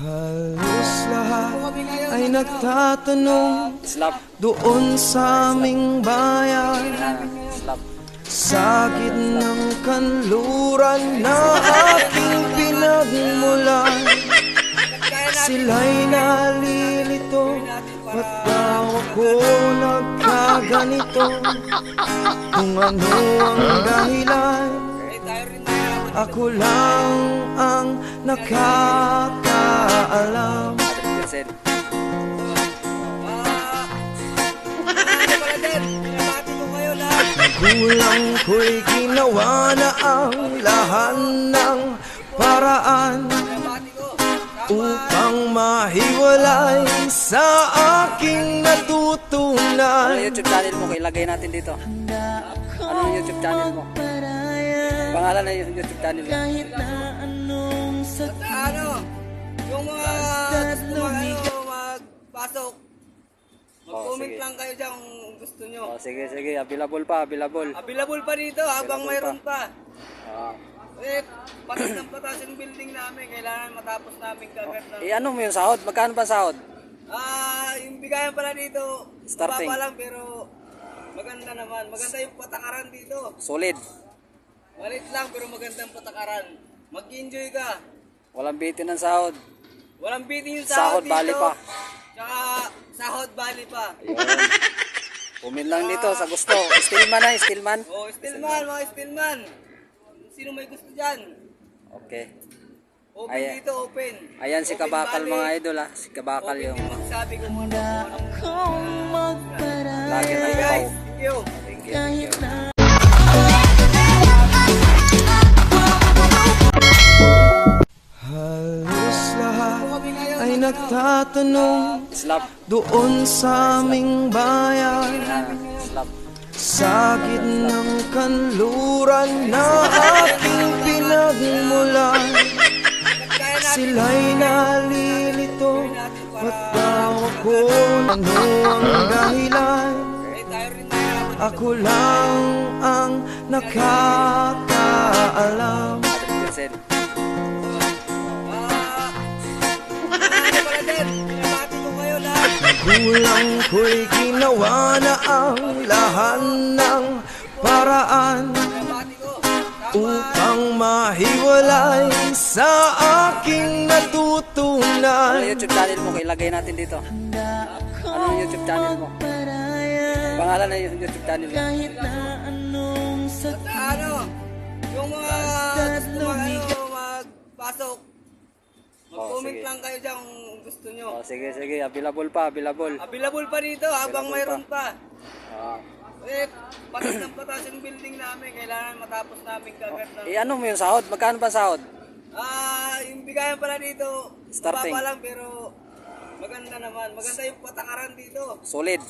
Halos lahat ay nagtatanong doon sa aming bayan, sa gitnang kanluran na aking pinagmulan. Sila'y nalilito, ba't daw ako nagkaganito? Kung ano ang dahilan, ako lang ang nakakaalam. Kulang ko'y ginawa na ang lahat ng paraan upang mahiwalay sa aking natutunan. Ano yung YouTube channel mo? Ilagay natin dito. Ano yung YouTube channel mo? Pangalan na yung YouTube channel mo? Yung mga gusto magpasok, mag-comment lang kayo dyan kung gusto nyo. Sige, available pa, available. Available pa dito habang mayroon pa. Ah. Patas ng patas yung building namin, kailangan matapos namin kagad na. Ano mo yung sahod? Magkano ba sahod? Yung bigayan pala dito, Starting. mababa lang pero maganda naman. Maganda yung patakaran dito. Solid. Malit lang pero magandang patakaran. Mag-enjoy ka. Walang bitin ng sahod. Walang bitin yung Sahod sahod dito. bali pa. Tsaka sahod bali pa. Pumin lang dito sa gusto. Stillman na, stillman. Oh, stillman, mga stillman. Sino may gusto dyan? Okay. Open Ayan. dito, open. Ayan si Open Kabakal bali. mga idol ha. Si Kabakal Open yung yung magsabi kung ano. lagi ng Hey ibaw. guys, thank you. Thank you. Halos lahat ay nagtatanong Slap. doon sa aming bayan, Slap. sa gitnang kanluran na aking pinagmulan. Sila'y nalilito, ba't daw ako ano ang dahilan? Ako lang ang nakakaalam. 100%. Kulang ko'y ginawa na ang lahat ng paraan upang mahiwalay sa aking Ano natutunan. yung YouTube channel mo? Ilagay natin dito. Ano yung YouTube channel mo? Pangalan na yung YouTube channel mo? Yung mga gusto magpasok, mag-comment sige. lang kayo dyan kung gusto nyo. Sige, available pa, available. Available pa dito habang mayroon pa. Ah. Patas ng patas yung building namin, kailangan matapos namin kagad na. Ano mo yung sahod? Magkano ba sahod? Yung bigayan pala dito, Starting. mababa lang pero maganda naman. Maganda yung patakaran dito. Solid.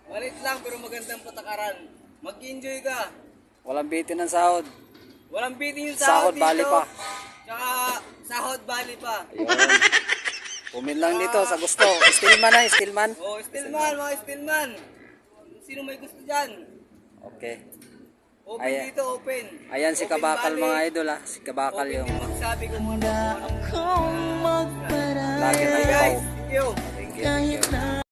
Malit lang pero magandang patakaran. Mag-enjoy ka. Walang bitin ng sahod. Walang bitin yung Sahod sahod dito. bali pa. Tsaka sahod bali pa. Pumin lang dito sa gusto. Stillman na, stillman. Oh, stillman, mga stillman. Sino may gusto dyan? Okay. Open Ayan. dito, open. Ayan si Open Kabakal bali. mga idol ha. Si Kabakal Open yung yung magsabi kung ano. lagi ng Hey ibaw. guys, thank you. Thank you.